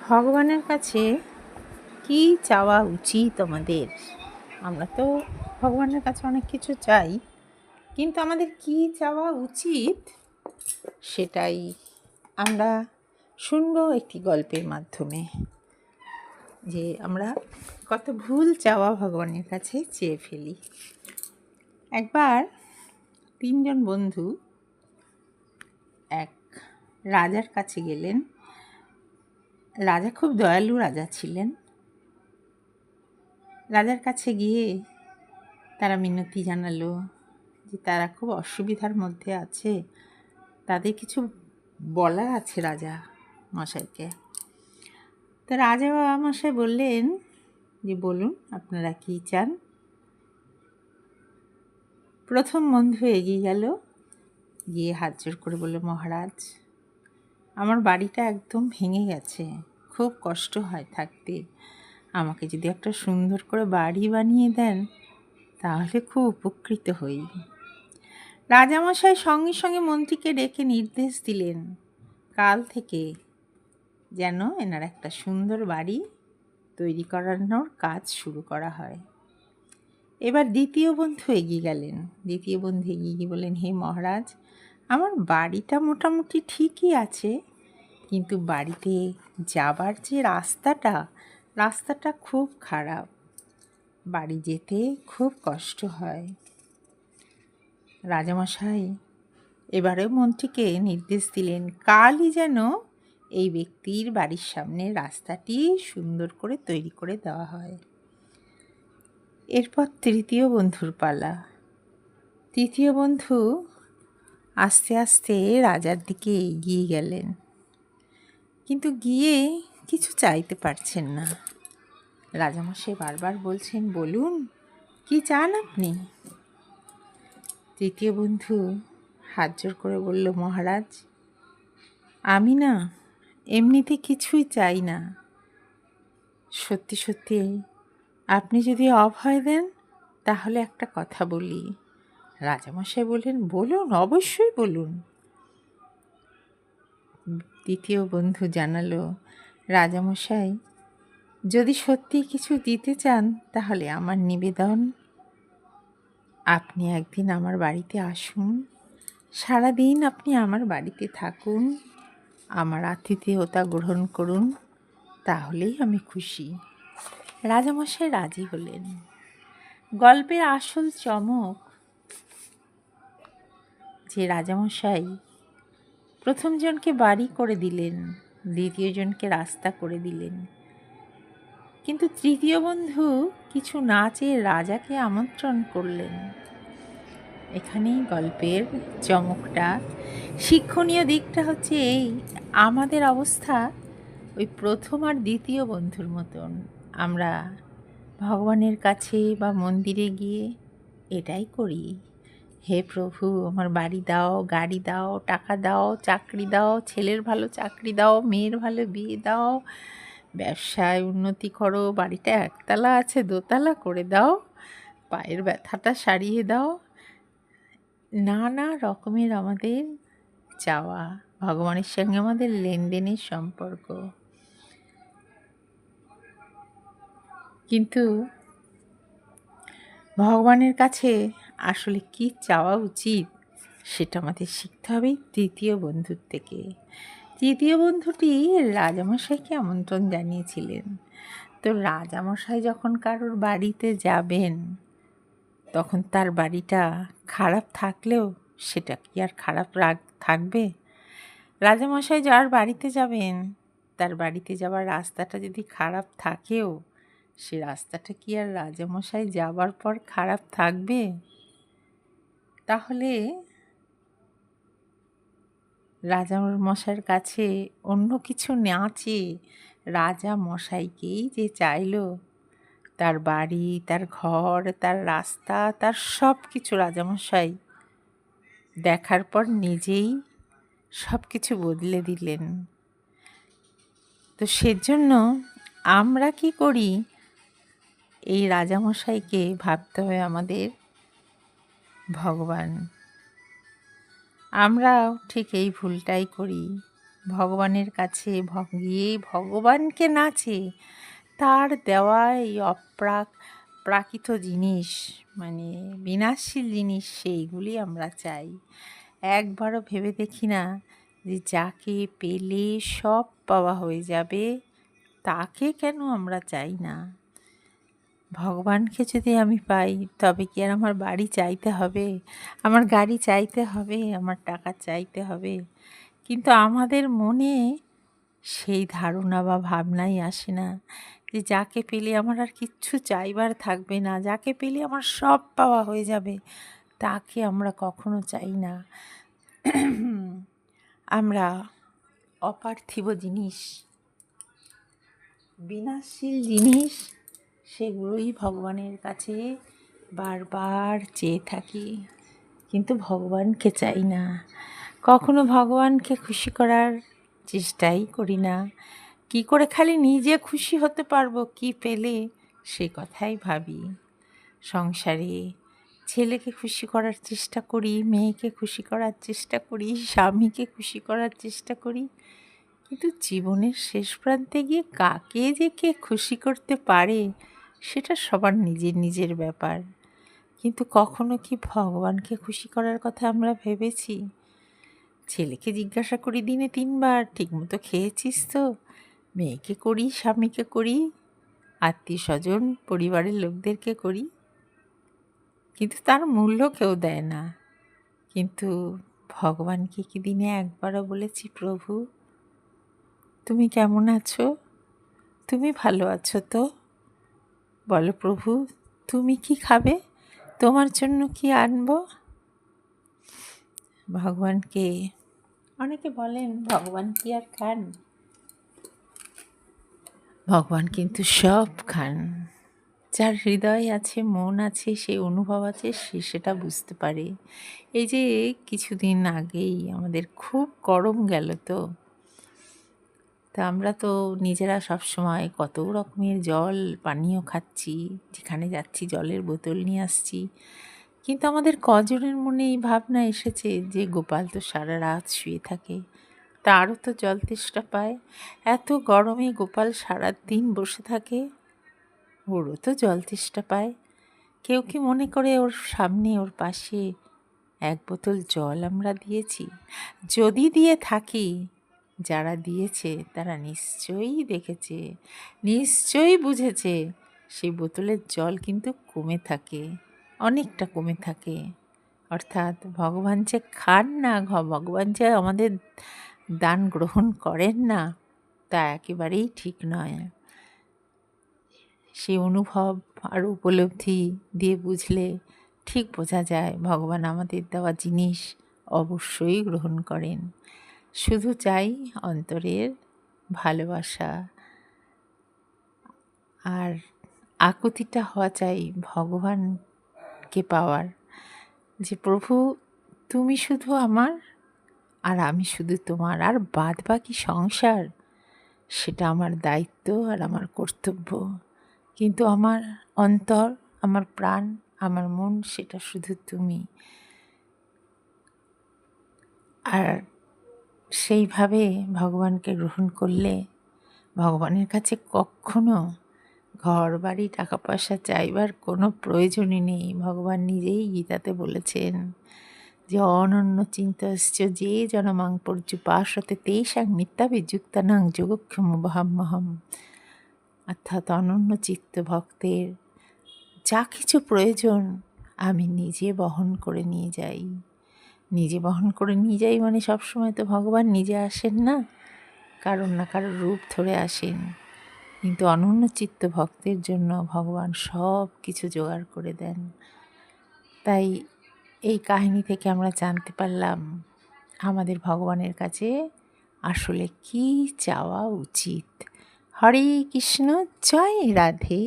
ভগবানের কাছে কি চাওয়া উচিত আমাদের? আমরা তো ভগবানের কাছে অনেক কিছু চাই, কিন্তু আমাদের কি চাওয়া উচিত সেটাই আমরা শুনবো একটি গল্পের মাধ্যমে, যে আমরা কত ভুল চাওয়া ভগবানের কাছে চেয়ে ফেলি। একবার 3 জন বন্ধু এক রাজার কাছে গেলেন। রাজা খুব দয়ালু রাজা ছিলেন। রাজার কাছে গিয়ে তারা মিনতি জানালো যে তারা খুব অসুবিধার মধ্যে আছে, তাদের কিছু বলার আছে রাজা মশাইকে। তো রাজা মশাই বললেন যে বলুন আপনারা কি চান। প্রথম বন্ধু এগিয়ে গেল, গিয়ে হাত জোড় করে বলল, মহারাজ আমার বাড়িটা একদম ভেঙে গেছে, খুব কষ্ট হয় থাকতে, আমাকে যদি একটা সুন্দর করে বাড়ি বানিয়ে দেন তাহলে খুব উপকৃত হই। রাজামশাই সঙ্গে সঙ্গে মন্ত্রীকে ডেকে নির্দেশ দিলেন, কাল থেকে যেন এনার একটা সুন্দর বাড়ি তৈরি করানোর কাজ শুরু করা হয়। এবার দ্বিতীয় বন্ধু এগিয়ে গেলেন। দ্বিতীয় বন্ধু এগিয়ে গিয়ে বললেন, হে মহারাজ আমার বাড়িটা মোটামুটি ঠিকই আছে, কিন্তু বাড়িতে যাবার যে রাস্তাটা খুব খারাপ, বাড়ি যেতে খুব কষ্ট হয়। রাজামশাই এবারে মন্ত্রীকে নির্দেশ দিলেন, কালই যেন এই ব্যক্তির বাড়ির সামনে রাস্তাটি সুন্দর করে তৈরি করে দেওয়া হয়। এরপর তৃতীয় বন্ধুর পালা। তৃতীয় বন্ধু আস্তে আস্তে রাজার দিকে এগিয়ে গেলেন, কিন্তু গিয়ে কিছু চাইতে পারছেন না। রাজামশাই বারবার বলছেন, বলুন কি চান আপনি। তৃতীয় বন্ধু হাত জোড় করে বলল, মহারাজ আমি না এমনিতে কিছুই চাই না, সত্যি সত্যি আপনি যদি অভয় দেন তাহলে একটা কথা বলি। রাজামশাই বললেন, বলুন অবশ্যই বলুন। তৃতীয় বন্ধু জানালো, রাজামশাই যদি সত্যি কিছু দিতে চান তাহলে আমার নিবেদন, আপনি একদিন আমার বাড়িতে আসুন, সারাদিন আপনি আমার বাড়িতে থাকুন, আমার আতিথেয়তা গ্রহণ করুন, তাহলেই আমি খুশি। রাজামশাই রাজি হলেন। গল্পের আসল চমক যে রাজামশাই প্রথম জনকে বাড়ি করে দিলেন, দ্বিতীয় জনকে রাস্তা করে দিলেন, কিন্তু তৃতীয় বন্ধু কিছু না চেয়ে রাজাকে আমন্ত্রণ করলেন। এখানেই গল্পের চমকটা। শিক্ষণীয় দিকটা হচ্ছে এই, আমাদের অবস্থা ওই প্রথম আর দ্বিতীয় বন্ধুর মতন। আমরা ভগবানের কাছে বা মন্দিরে গিয়ে এটাই করি, হে প্রভু আমার বাড়ি দাও, গাড়ি দাও, টাকা দাও, চাকরি দাও, ছেলের ভালো চাকরি দাও, মেয়ের ভালো বিয়ে দাও, ব্যবসায় উন্নতি করো, বাড়িটা একতলা আছে দোতলা করে দাও, পায়ের ব্যথাটা সারিয়ে দাও। নানা রকমের আমাদের চাওয়া, ভগবানের সঙ্গে আমাদের লেনদেনের সম্পর্ক। কিন্তু ভগবানের কাছে আসলে কি চাওয়া উচিত সেটা আমাদের শিখতে হবে তৃতীয় বন্ধুর থেকে। তৃতীয় বন্ধুটি রাজামশাইকে আমন্ত্রণ জানিয়েছিলেন। তো রাজামশাই যখন কারোর বাড়িতে যাবেন তখন তার বাড়িটা খারাপ থাকলেও সেটা কি আর খারাপ থাকবে? রাজামশাই যার বাড়িতে যাবেন তার বাড়িতে যাওয়ার রাস্তাটা যদি খারাপ থাকেও সে রাস্তাটা কি আর রাজামশাই যাবার পর খারাপ থাকবে? তাহলে রাজামশাইয়ের কাছে অন্য কিছু না চেয়ে রাজামশাইকেই যে চাইল, তার বাড়ি, তার ঘর, তার রাস্তা, তার সব কিছু রাজামশাই দেখার পর নিজেই সব কিছু বদলে দিলেন। তো সেজন্য আমরা কি করি, এই রাজামশাইকে ভাবতে হবে আমাদের ভগবান। আমরাও ঠিক এই ভুলটাই করি, ভগবানের কাছে গিয়ে ভগবানকে নাচে, তার দেওয়া এই প্রাকৃত জিনিস, মানে বিনাশশীল জিনিস, সেইগুলি আমরা চাই। একবারও ভেবে দেখি না যে যাকে পেলে সব পাওয়া হয়ে যাবে, তাকে কেন আমরা চাই না? ভগবানকে যদি আমি পাই, তবে কি আর আমার বাড়ি চাইতে হবে, আমার গাড়ি চাইতে হবে, আমার টাকা চাইতে হবে? কিন্তু আমাদের মনে সেই ধারণা বা ভাবনাই আসে না যে যাকে পেলে আমার আর কিচ্ছু চাইবার থাকবে না, যাকে পেলে আমার সব পাওয়া হয়ে যাবে, তাকে আমরা কখনো চাই না। আমরা অপার্থিব জিনিস, বিনাশশীল জিনিস, সেগুলোই ভগবানের কাছে বারবার চেয়ে থাকি, কিন্তু ভগবানকে চাই না। কখনো ভগবানকে খুশি করার চেষ্টাই করি না। কি করে খালি নিজে খুশি হতে পারবো কি পেলে, সে কথাই ভাবি। সংসারে ছেলেকে খুশি করার চেষ্টা করি, মেয়েকে খুশি করার চেষ্টা করি, স্বামীকে খুশি করার চেষ্টা করি, কিন্তু জীবনের শেষ প্রান্তে গিয়ে কাকে যে কে খুশি করতে পারে, সেটা সবার নিজের নিজের ব্যাপার। কিন্তু কখনো কি ভগবানকে খুশি করার কথা আমরা ভেবেছি? ছেলেকে জিজ্ঞাসা করি দিনে 3 বার, ঠিকমতো খেয়েছিস তো? মেয়েকে করি, স্বামীকে করি, আত্মীয় স্বজন পরিবারের লোকদেরকে করি, কিন্তু তার মূল্য কেউ দেয় না। কিন্তু ভগবানকে কি দিনে একবারও বলেছি, প্রভু তুমি কেমন আছো? তুমি ভালো আছো তো? বলো প্রভু, তুমি কি খাবে? তোমার জন্য কি আনবো? ভগবানকে, অনেকে বলেন ভগবান কি আর খান? ভগবান কিন্তু সব খান। যার হৃদয় আছে, মন আছে, সেই অনুভব আছে, সে সেটা বুঝতে পারে। এই যে কিছুদিন আগেই আমাদের খুব গরম গেল, তা আমরা তো নিজেরা সবসময় কত রকমের জল পানীয় খাচ্ছি, যেখানে যাচ্ছি জলের বোতল নিয়ে আসছি, কিন্তু আমাদের কজনের মনে এই ভাবনা এসেছে যে গোপাল তো সারা রাত শুয়ে থাকে, তারও তো জল তেষ্টা পায়। এত গরমে গোপাল সারাদিন বসে থাকে, ওরও তো জল তেষ্টা পায়। কেউ কি মনে করে ওর সামনে, ওর পাশে 1 বোতল জল আমরা দিয়েছি? যদি দিয়ে থাকি, যারা দিয়েছে তারা নিশ্চয়ই দেখেছে, নিশ্চয়ই বুঝেছে সেই বোতলের জল কিন্তু কমে থাকে, অনেকটা কমে থাকে। অর্থাৎ ভগবান যে খান না, ভগবান যে আমাদের দান গ্রহণ করেন না, তা একেবারেই ঠিক নয়। সেই অনুভব আর উপলব্ধি দিয়ে বুঝলে ঠিক বোঝা যায় ভগবান আমাদের দেওয়া জিনিস অবশ্যই গ্রহণ করেন। শুধু চাই অন্তরের ভালোবাসা, আর আকুতিটা হওয়া চাই ভগবানকে পাওয়ার, যে প্রভু তুমি শুধু আমার আর আমি শুধু তোমার, আর বাদ বাকি সংসার সেটা আমার দায়িত্ব আর আমার কর্তব্য, কিন্তু আমার অন্তর, আমার প্রাণ, আমার মন, সেটা শুধু তুমি। আর সেইভাবে ভগবানকে গ্রহণ করলে ভগবানের কাছে কখনো ঘর বাড়ি টাকা পয়সা চাইবার কোনো প্রয়োজনই নেই। ভগবান নিজেই গীতাতে বলেছেন যে অনন্য চিন্তস্য যে জনমাং পর্যুপাসতে তেষাং নিত্যাভিযুক্তানাং যোগক্ষম বহাম্যহম। অর্থাৎ অনন্য চিত্ত ভক্তের যা কিছু প্রয়োজন আমি নিজে বহন করে নিয়ে যাই। নিজে বহন করে নিয়ে যাই মানে সবসময় তো ভগবান নিজে আসেন না, কারোর না কারোর রূপ ধরে আসেন, কিন্তু অনন্য চিত্ত ভক্তের জন্য ভগবান সব কিছু জোগাড় করে দেন। তাই এই কাহিনী থেকে আমরা জানতে পারলাম আমাদের ভগবানের কাছে আসলে কি চাওয়া উচিত। হরে কৃষ্ণ, জয় রাধে।